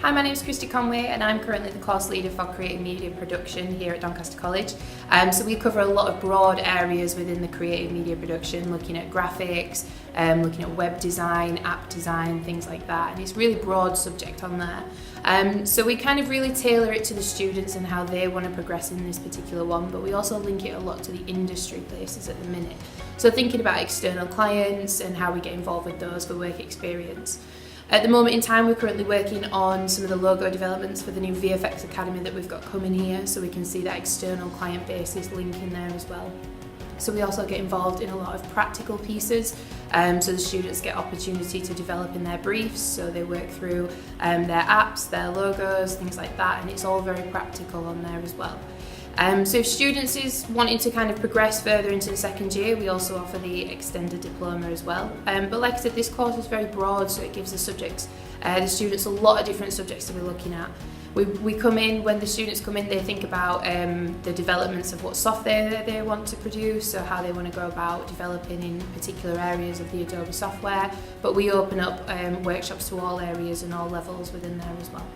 Hi, my name is Christy and I'm currently the course leader for Creative Media Production here at Doncaster College. So we cover a lot of broad areas within the creative media production, looking at graphics, looking at web design, app design, things like that, and it's a really broad subject on there. So we kind of really tailor it to the students and how they want to progress in this particular one, but we also link it a lot to the industry places at the minute. So thinking about external clients and how we get involved with those for work experience. At the moment in time, we're currently working on some of the logo developments for the new VFX Academy that we've got coming here, so we can see that external client basis link in there as well. So we also get involved in a lot of practical pieces, so the students get opportunity to develop in their briefs, so they work through their apps, their logos, things like that, and it's all very practical on there as well. So if students is wanting to kind of progress further into the second year, we also offer the extended diploma as well. But like I said, this course is very broad, so it gives the students a lot of different subjects to be looking at. We come in, when the students come in, they think about the developments of what software they want to produce, so how they want to go about developing in particular areas of the Adobe software, but we open up workshops to all areas and all levels within there as well.